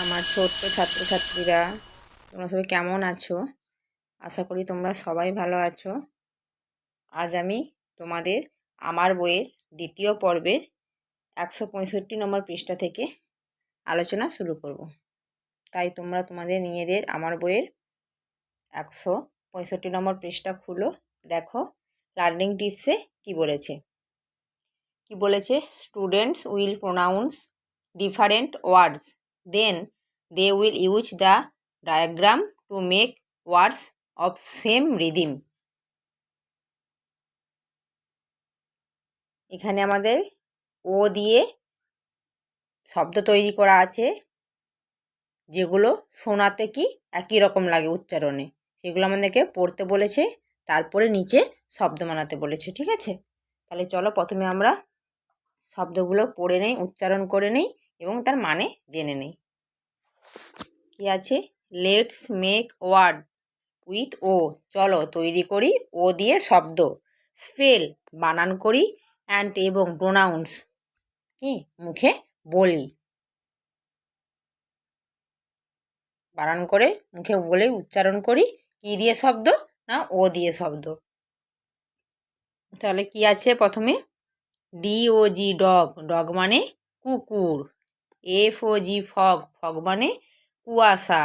আমার ছোট্ট ছাত্রছাত্রীরা, তোমরা সবাই কেমন আছো? আশা করি তোমরা সবাই ভালো আছো। আজ আমি তোমাদের আমার বইয়ের দ্বিতীয় পর্বের 165 নম্বর পৃষ্ঠা থেকে আলোচনা শুরু করব। তাই তোমরা তোমাদের নিজেদের আমার বইয়ের 165 নম্বর পৃষ্ঠা খুলো, দেখো লার্নিং টিপসে কি বলেছে। Students will pronounce different words, then they will use the diagram to make words of same rhythm. এখানে আমাদের ও দিয়ে শব্দ তৈরি করা আছে, যেগুলো শোনাতে কি একই রকম লাগে উচ্চারণে, সেগুলো আমাদেরকে পড়তে বলেছে, তারপরে নিচে শব্দ বানাতে বলেছে। ঠিক আছে, তাহলে চলো প্রথমে আমরা শব্দগুলো পড়ে নেই, উচ্চারণ করে নেই এবং তার মানে জেনে নেই। কি আছে? লেটস মেক ওয়ার্ড উইথ ও, চলো তৈরি করি ও দিয়ে শব্দ। স্পেল, বানান করি। অ্যান্ড, এবং প্রোনাউন্স, কি মুখে বলি। বানান করে মুখে বলে উচ্চারণ করি। কি দিয়ে শব্দ? না, ও দিয়ে শব্দ। তাহলে কি আছে? প্রথমে DOG ডগ, ডগ মানে কুকুর। FOG ফগ, ফগ মানে কুয়াশা।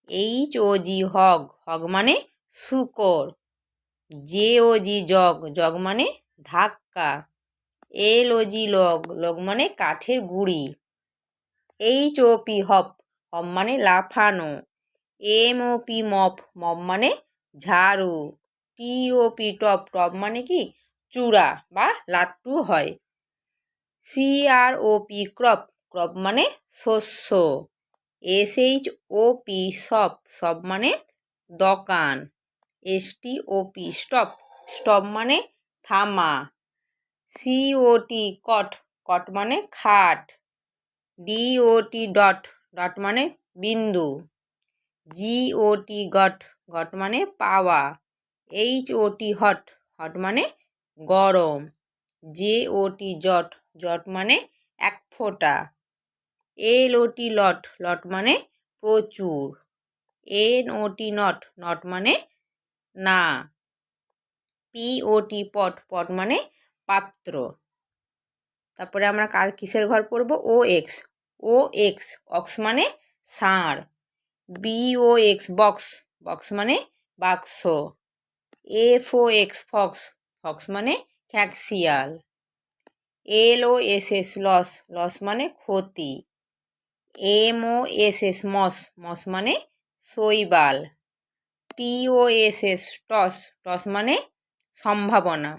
HOG হগ, হগ মানে শূকর। JOG জগ, জগ মানে ধাক্কা। LOG লগ, লগ মানে কাঠের গুঁড়ি। HOP হপ, হপ মানে লাফানো। MOP মপ, মপ মানে ঝাড়ু। TOP টপ, টপ মানে কি চূড়া বা লাট্টু হয়। CROP ক্রপ, ক্রপ মানে শস্য। SHOP শপ, শপ মানে দোকান। STOP স্টপ, স্টপ মানে থামা। COT কট, কট মানে খাট। DOT ডট, ডট মানে বিন্দু। GOT গট, গট মানে পাওয়া। HOT হট, হট মানে গরম। JOT জট, জট মানে এক ফোঁটা। LOT লট, লট মানে প্রচুর। NOT নট, নট মানে না। POT পট, পট মানে পাত্র। তারপরে আমরা কিসের ঘর পড়ব? OX, OX অক্স মানে ষাঁড়। BOX বক্স, বক্স মানে বাক্স। FOX ফক্স, ফক্স মানে খ্যাঁকশিয়াল। LOSS লস, লস মানে ক্ষতি। MOSS মস, মস মানে শৈবাল। TOSS টস, টস মানে সম্ভাবনা।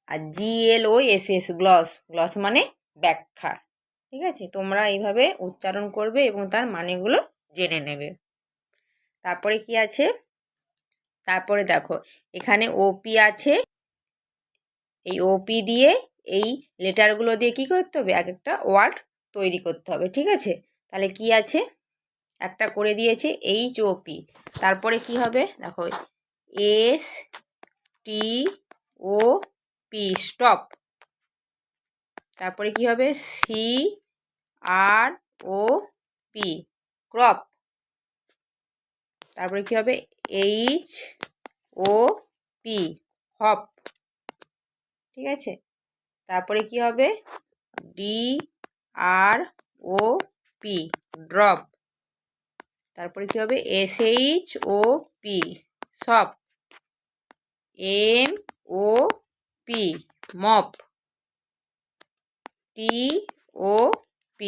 আর GLOSS গ্লস, গ্লস মানে ব্যাখ্যা। ঠিক আছে, তোমরা এইভাবে উচ্চারণ করবে এবং তার মানেগুলো জেনে নেবে। তারপরে কি আছে? তারপরে দেখো এখানে ওপি আছে। এই ওপি দিয়ে এই লেটারগুলো দিয়ে কি করতে হবে? এক একটা ওয়ার্ড তৈরি করতে হবে। ঠিক আছে, তাহলে কি আছে? একটা করে দিয়েছে HOP, তারপরে কি হবে দেখো STOP স্টপ। তারপরে কি হবে? CROP crop. তারপরে কি হবে? HOP hop. ঠিক আছে, তারপরে কি হবে? DROP drop. তারপরে কি হবে? SHOP shop. MOP mop. TOP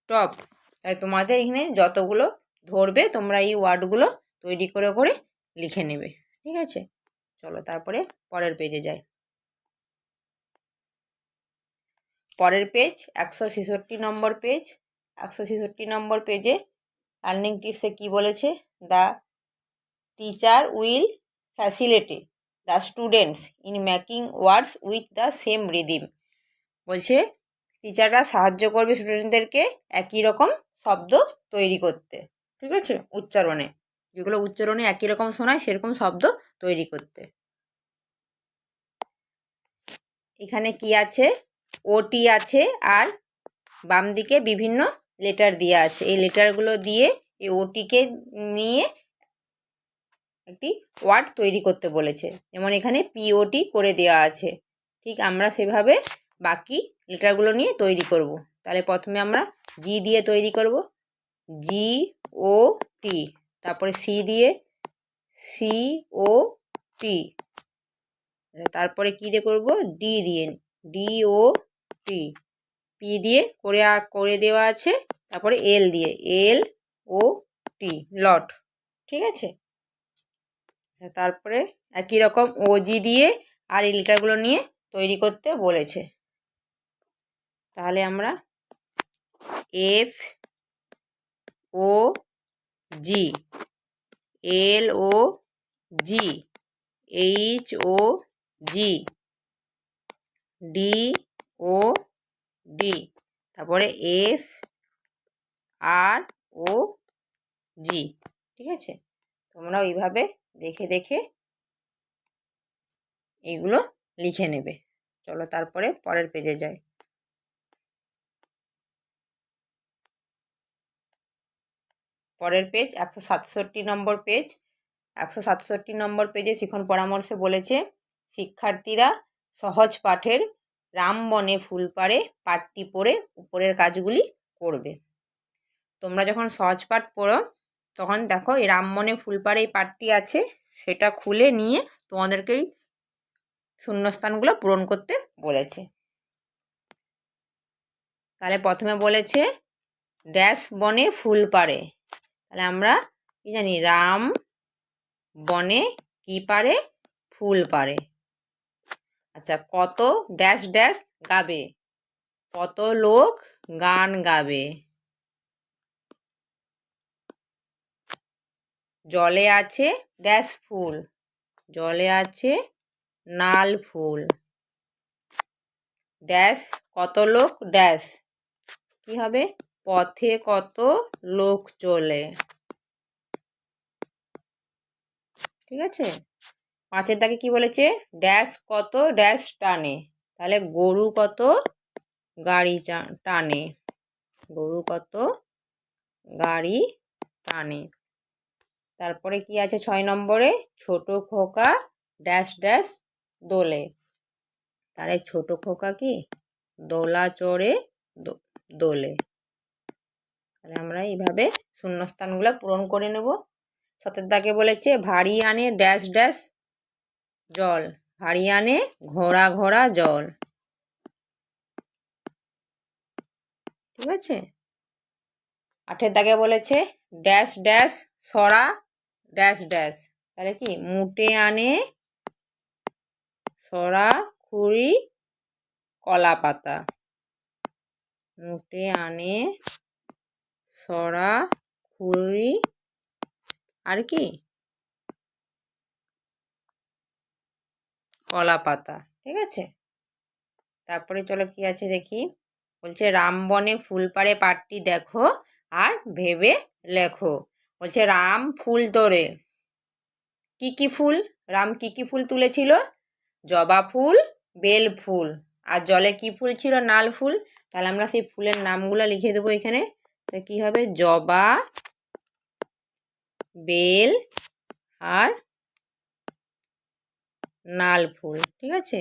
top. তাই তোমাদের এখানে যতগুলো ধরবে তোমরা এই ওয়ার্ডগুলো তৈরি করে করে লিখে নেবে। ঠিক আছে, চলো তারপরে পরের পেজে যাই। পরের পেজ 166 নম্বর পেজ। 166 নম্বর পেজে লার্নিং টিপসে কি বলেছে? The teacher will facilitate the students in making words with the same rhythm. বলছে টিচাররা সাহায্য করবে স্টুডেন্টদেরকে একই রকম শব্দ তৈরি করতে। ঠিক আছে, উচ্চারণে, যেগুলো উচ্চারণে একই রকম শোনায় সেরকম শব্দ তৈরি করতে। এখানে কি আছে? ওটি আছে আর বাম দিকে বিভিন্ন লেটার দেওয়া আছে। এই লেটারগুলো দিয়ে এই ওটিকে নিয়ে একটি ওয়ার্ড তৈরি করতে বলেছে। যেমন এখানে পিওটি করে দেওয়া আছে, ঠিক আমরা সেভাবে বাকি লেটারগুলো নিয়ে তৈরি করব। তাহলে প্রথমে আমরা জি দিয়ে তৈরি করব, জি ও টি, তারপরে সি দিয়ে সি ও টি, তারপরে কী দিয়ে করব, ডি দিয়ে ডি ও টি, পি দিয়ে করে দেওয়া আছে, তারপরে এল দিয়ে এল ও টি, লট। ঠিক আছে, তারপরে একই রকম ওজি দিয়ে আর এই লেটারগুলো নিয়ে তৈরি করতে বলেছে। তাহলে আমরা এফ ও জি, এল ও জি, এইচ ও জি, ডি ও ডি, তারপরে এফ আর ও জি। ঠিক আছে, তোমরা ওইভাবে দেখে দেখে এইগুলো লিখে নেবে। চলো তারপরে পরের পেজে যাই। পরের পেজ 167 নম্বর পেজ। 167 নম্বর পেজে শিখন পরামর্শে বলেছে শিক্ষার্থীরা সহজ পাঠের রাম বনে ফুল পাড়ে পাঠটি পড়ে উপরের কাজগুলি করবে। তোমরা যখন সহজ পাঠ পড়ো তখন দেখো এই রাম বনে ফুল পাড়ে এই পাঠটি আছে, সেটা খুলে নিয়ে তোমাদেরকে শূন্যস্থানগুলো পূরণ করতে বলেছে। তাহলে প্রথমে বলেছে ড্যাশ বনে ফুল পাড়ে, তাহলে আমরা কি জানি, রাম বনে কি পারে, ফুল পারে। আচ্ছা, কত ড্যাশ ড্যাশ গাবে, কত লোক গান গাবে। জলে আছে ড্যাশ ফুল, জলে আছে নাল ফুল। ড্যাশ কত লোক ড্যাশ, কি হবে, পথে কত লোক চলে। ঠিক আছে, 5 দাগে কি বলেছে, ড্যাশ কত ড্যাশ টানে, তাহলে গরু কত গাড়ি টানে, গরু কত গাড়ি টানে। তারপরে কি আছে 6 নম্বরে, ছোট খোকা ড্যাশ ড্যাশ দোলে, তাহলে ছোট খোকা কি দোলা চড়ে দোলে। তাহলে আমরা এইভাবে শূন্যস্থানগুলো পূরণ করে নেব। 7 দাগে বলেছে ভারী আনে ড্যাশ ড্যাশ জল, ভারী আনে ঘোড়া ঘোড়া জল। ঠিক আছে, 8 দাগে বলেছে ড্যাশ ড্যাশ সরা ড্যাশ ড্যাশ, তাহলে কি মুটে আনে সরা খুঁড়ি কলা পাতা, মুটে আনে সরা খুঁড়ি আর কি কলা পাতা। ঠিক আছে, তারপরে চলো কি আছে দেখি, বলছে রামবনে ফুল পাড়ে পাঠটি দেখো আর ভেবে লেখো। বলছে রাম ফুল তোড়ে, কি কি ফুল, রাম কি কি ফুল তুলেছিল, জবা ফুল বেল ফুল, আর জলে কি ফুল ছিল, নাল ফুল। তাহলে আমরা সেই ফুলের নামগুলো লিখে দেবো এখানে। তা কী হবে, জবা বেল আর নাল ফুল। ঠিক আছে,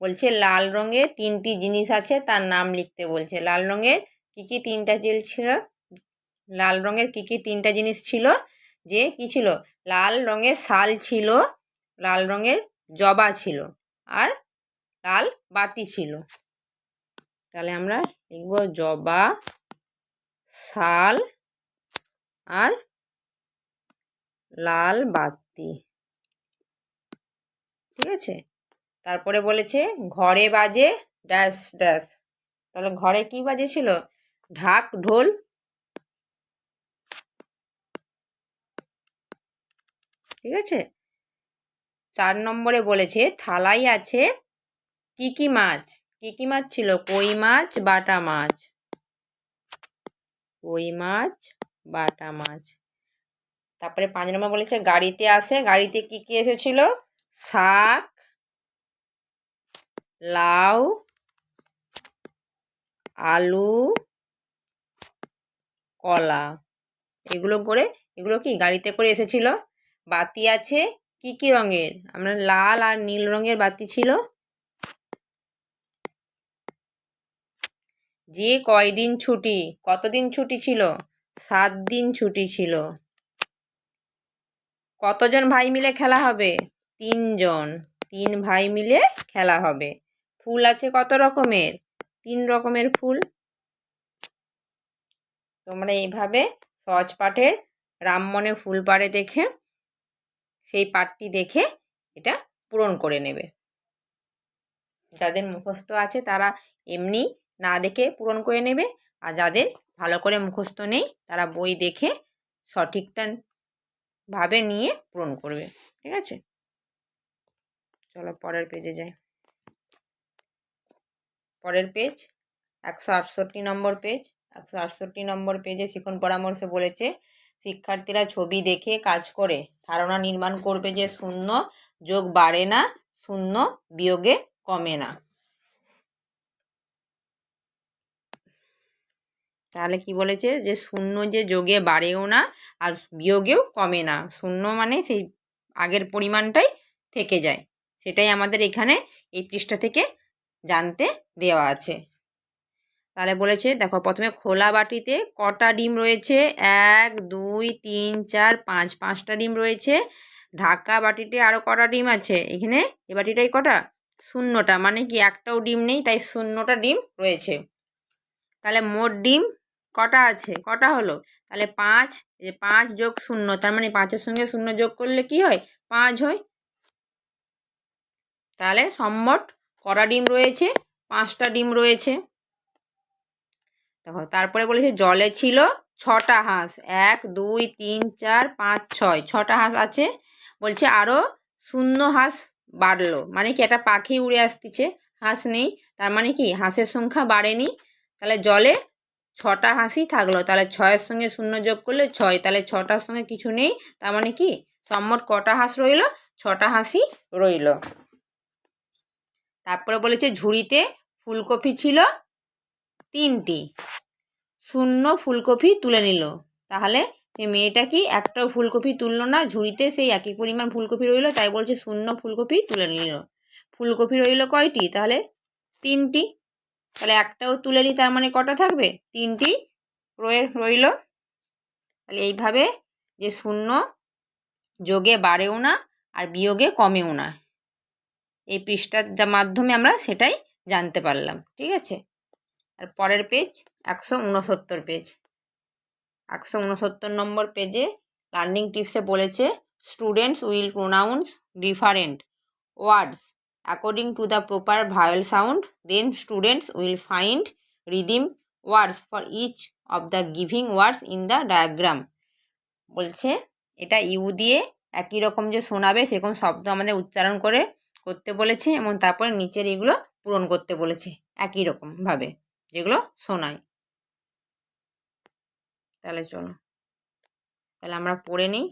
বলছে লাল রঙের 3টি জিনিস আছে, তার নাম লিখতে বলছে। লাল রঙের কী কী 3টা জিনিস ছিল, লাল রঙের কী কী 3টা জিনিস ছিল, যে কী ছিল, লাল রঙের শাল ছিল, লাল রঙের জবা ছিল, আর লাল বাতি ছিল। তাহলে আমরা লিখব জবা, শাল আর লাল বাতি। ঠিক আছে, তারপরে বলেছে ঘরে বাজে ড্যাশ ড্যাশ, তাহলে ঘরে কি বাজেছিল, ঢাক ঢোল। ঠিক আছে, 4 নম্বরে বলেছে থালায় আছে কি কি মাছ, কি কি মাছ ছিল, কই মাছ বাটা মাছ, কই মাছ বাটা মাছ। তারপরে 5 নম্বর বলেছে গাড়িতে আসে, গাড়িতে কি কি এসেছিল, শাক, লাউ, আলু, কলা, এগুলো কি গাড়িতে করে এসেছিল। বাতি আছে কি কি রঙের? আমরা লাল আর নীল রঙের বাতি ছিল। যে কয়দিন ছুটি, কতদিন ছুটি ছিল? 7 দিন ছুটি ছিল। কতজন ভাই মিলে খেলা হবে? 3 জন। 3 ভাই মিলে খেলা হবে। ফুল আছে কত রকমের? 3 রকমের ফুল। তোমরা এইভাবে সহজ পাঠের রামমনে ফুল পাড়ে দেখে সেই পাঠটি দেখে এটা পূরণ করে নেবে। যাদের মুখস্থ আছে তারা এমনি না দেখে পূরণ করে নেবে, আর যাদের ভালো করে মুখস্থ নেই তারা বই দেখে সঠিকটা ভাবে নিয়ে পূরণ করবে। ঠিক আছে, চলো পরের পেজে যাই। পরের পেজ 168 নম্বর পেজ। 168 নম্বর পেজে শিখন পরামর্শে বলেছে শিক্ষার্থীরা ছবি দেখে কাজ করে ধারণা নির্মাণ করবে যে শূন্য যোগ বাড়ে না, শূন্য বিয়োগে কমে না। তাহলে কি বলেছে? যে শূন্য যে যোগে বাড়েও না আর বিয়োগেও কমে না, শূন্য মানে সেই আগের পরিমাণটাই থেকে যায়। সেটাই আমাদের এখানে এই পৃষ্ঠা থেকে জানতে দেওয়া আছে। তাহলে বলেছে দেখো, প্রথমে খোলা বাটিতে কটা ডিম রয়েছে? 1 2 3 4 5, 5টা ডিম রয়েছে। ঢাকা বাটিতে আরও কটা ডিম আছে? এখানে এ বাটিটাই কটা? শূন্যটা, মানে কি একটাও ডিম নেই, তাই শূন্যটা ডিম রয়েছে। তাহলে মোট ডিম কটা আছে? কটা হলো? তাহলে 5, 5 যোগ 0, তার মানে 5-এর সঙ্গে 0 যোগ করলে কি হয়? 5 হয়। তাহলে সম্মোট কটা ডিম রয়েছে? 5টা ডিম রয়েছে। দেখো তারপরে বলেছে জলে ছিল 6টা হাঁস। 1 2 3 4 5 6, 6টা হাঁস আছে। বলছে আরও 0 হাঁস বাড়লো, মানে কি একটা পাখি উড়ে আসতেছে, হাঁস নেই, তার মানে কি হাঁসের সংখ্যা বাড়েনি। তাহলে জলে 6টা হাঁসই থাকলো। তাহলে 6-এর সঙ্গে 0 যোগ করলে 6, তাহলে 6টার সঙ্গে কিছু নেই, তার মানে কি সম্মোট কটা হাঁস রইল? 6টা হাঁসই রইল। তারপরে বলেছে ঝুড়িতে ফুলকপি ছিল 3টি, 0 ফুলকপি তুলে নিল। তাহলে সেই মেয়েটা কি একটাও ফুলকপি তুললো না, ঝুড়িতে সেই একই পরিমাণ ফুলকপি রইল, তাই বলছে 0 ফুলকপি তুলে নিল। ফুলকপি রইল কয়টি? তাহলে 3টি। তাহলে একটাও তুলে নি, তার মানে কটা থাকবে? 3টি রইল। তাহলে এইভাবে যে শূন্য যোগে বাড়েও না আর বিয়োগে কমেও না, এই পৃষ্ঠার মাধ্যমে আমরা সেটাই জানতে পারলাম। ঠিক আছে, আর পরের পেজ 169 পেজ। 169 নম্বর পেজে লার্নিং টিপসে বলেছে students will pronounce different words according to the proper vowel sound, then students will find রিদিম words for each of the giving words in the diagram. বলছে এটা ইউ দিয়ে একই রকম যে শোনাবে সেরকম শব্দ আমাদের উচ্চারণ করতে বলেছে, এবং তারপরে নিচের এগুলো পূরণ করতে বলেছে একই রকমভাবে যেগুলো শোনায়। তাহলে চলো, তাহলে আমরা পড়ে নিই,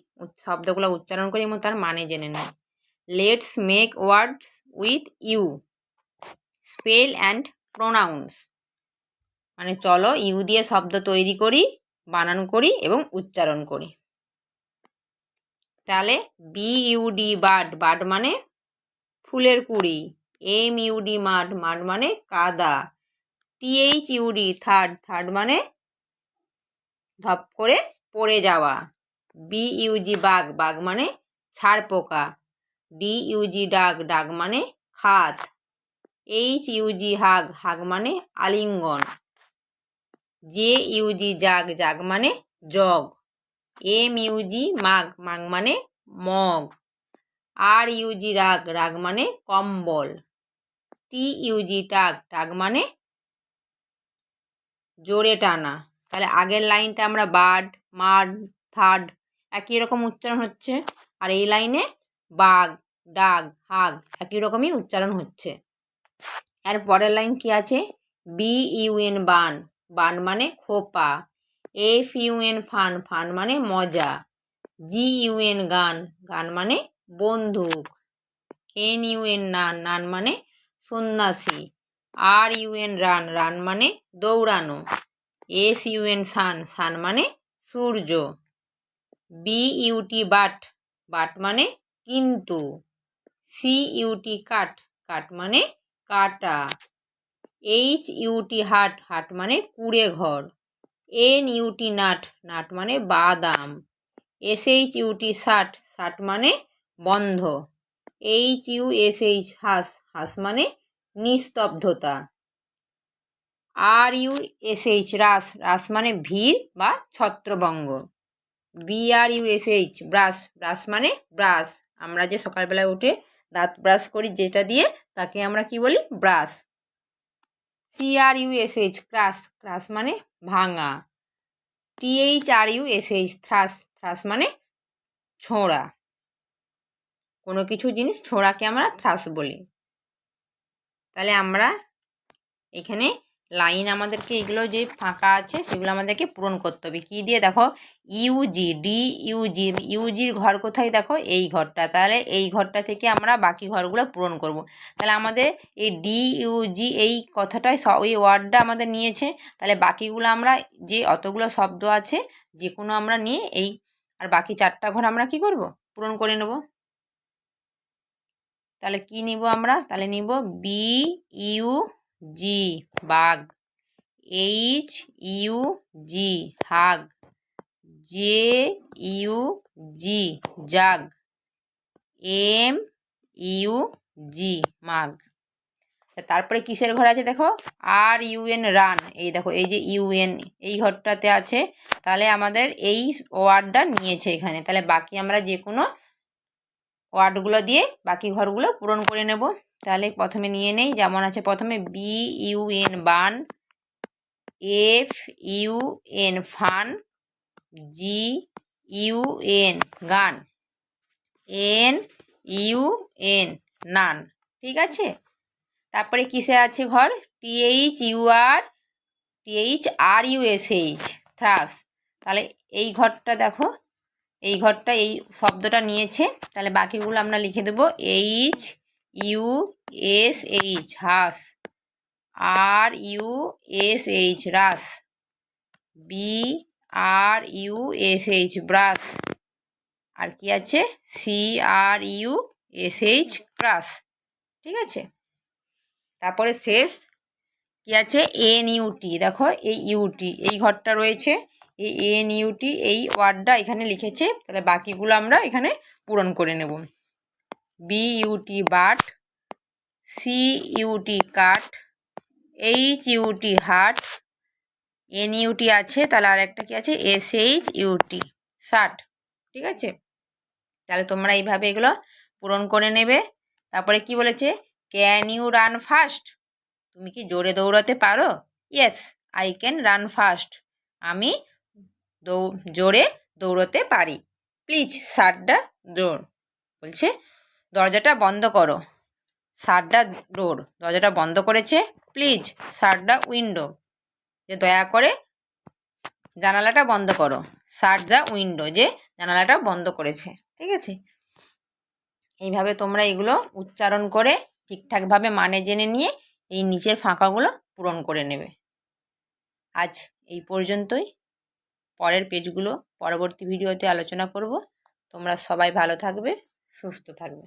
শব্দগুলো উচ্চারণ করি এবং তার মানে জেনে নিই। Let's make words with U, spell and pronounce, মানে চলো ইউ দিয়ে শব্দ তৈরি করি, বানান করি এবং উচ্চারণ করি। তাহলে BUD বার্ড, বার্ড মানে ফুলের কুড়ি। MUD মাঠ, মাঠ মানে কাদা। THUD থার্ড, থার্ড মানে ধপ করে পড়ে যাওয়া। BUG বাঘ, বাঘ মানে ছাড় পোকা। DUG ডাক, ডাক মানে খাত। HUG হাগ, হাগ মানে আলিঙ্গন। JUG জাগ, জাগ মানে জগ। MUG মাগ, মাগ মানে মগ। RUG রাগ, রাগ মানে কম্বল। TUG টাগ, টাগ মানে জোরে টানা। তাহলে আগের লাইনটা আমরা বার্ড, মাড, থার্ড একই রকম উচ্চারণ হচ্ছে, আর এই লাইনে বাঘ, ডাক, হাগ একই রকমই উচ্চারণ হচ্ছে। আর পরের লাইন কি আছে? BUN বান, বান মানে খোপা। FUN ফান, ফান মানে মজা। GUN গান, গান মানে বন্দুক। NUN নান, নান মানে সন্ন্যাসী। RUN রান, রান মানে দৌড়ানো। SUN সান, সান মানে সূর্য। BUT বাট, বাট মানে কিন্তু। CUT কাট, কাট মানে কাটা। HUT হাট, হাট মানে কুড়ে ঘর। NUT নাট, নাট মানে বাদাম। SHUT শার্ট, শার্ট মানে বন্ধ। HUSH হাঁস, হাঁস মানে নিস্তব্ধতা। RUSH রাস, রাস মানে ভিড় বা ছত্রভঙ্গ। BRUSH ব্রাশ, ব্রাশ মানে ব্রাশ। আমরা যে সকালবেলায় উঠে দাঁত ব্রাশ করি যেটা দিয়ে, তাকে আমরা কি বলি? ব্রাশ। CRUSH ক্রাশ, ক্রাশ মানে ভাঙা। THRUSH থ্রাস, থ্রাস মানে ছোঁড়া। কোনো কিছু জিনিস ছোঁড়াকে আমরা থ্রাস বলি। তাহলে আমরা এখানে লাইন আমাদেরকে এগুলো যে ফাঁকা আছে সেগুলো আমাদেরকে পূরণ করতে হবে। কী দিয়ে? দেখো ইউজি, DUG, ইউজির ঘর কোথায়? দেখো এই ঘরটা। তাহলে এই ঘরটা থেকে আমরা বাকি ঘরগুলো পূরণ করব। তাহলে আমাদের এই DUG এই কথাটাই ওই ওয়ার্ডটা আমাদের নিয়েছে। তাহলে বাকিগুলো আমরা যে অতগুলো শব্দ আছে যে কোনো আমরা নিয়ে এই আর বাকি 4টা ঘর আমরা কি করব? পূরণ করে নেব। তাহলে কি নিব আমরা? তাহলে নিব BUG বাঘ, HUG হাগ, JUG জাগ, MUG মাগ। তারপরে কিসের ঘর আছে? দেখো RUN রান, এই দেখো এই যে UN এই ঘরটাতে আছে। তাহলে আমাদের এই ওয়ার্ডটা নিয়েছে এখানে। তাহলে বাকি আমরা যে কোনো ওয়ার্ডগুলো দিয়ে বাকি ঘরগুলো পূরণ করে নেব। তাহলে প্রথমে নিয়ে নেই, যেমন আছে প্রথমে BUN বান, FUN ফান, GUN গান, NUN নান। ঠিক আছে? তারপরে কিসে আছে ঘর? THRUSH thrush. তাহলে এই ঘরটা দেখো, এই ঘরটা এই শব্দটা নিয়েছে। তাহলে বাকিগুলো আমরা লিখে দেবো HUSH hush, RUSH rush, BRUSH brush, আর কি আছে? CRUSH crush. ঠিক আছে? তারপরে শেষ কি আছে? NUT, দেখো এই ইউটি এই ঘরটা রয়েছে। এই NUT এই ওয়ার্ডটা এখানে লিখেছে। তাহলে বাকিগুলো আমরা এখানে পূরণ করে নেব। BUT but, CUT cut, HUT হাট, NUT আছে। তাহলে আর একটা কি আছে? SHUT shirt. ঠিক আছে? তাহলে তোমরা এইভাবে এগুলো পূরণ করে নেবে। তারপরে কি বলেছে? Can you run fast? তুমি কি জোরে দৌড়াতে পারো? Yes I can run fast, আমি জোরে দৌড়তে পারি। প্লিজ শাট দ্য ডোর, বলছে দরজাটা বন্ধ করো। শাট দ্য ডোর, দরজাটা বন্ধ করেছে। প্লিজ শাট দ্য উইন্ডো, যে দয়া করে জানালাটা বন্ধ করো। শাট দ্য উইন্ডো, যে জানালাটা বন্ধ করেছে। ঠিক আছে? এইভাবে তোমরা এগুলো উচ্চারণ করে ঠিকঠাকভাবে মানে জেনে নিয়ে এই নিচের ফাঁকাগুলো পূরণ করে নেবে। আজ এই পর্যন্তই। পরের পেজগুলো পরবর্তী ভিডিওতে আলোচনা করব। তোমরা সবাই ভালো থাকবে, সুস্থ থাকবে।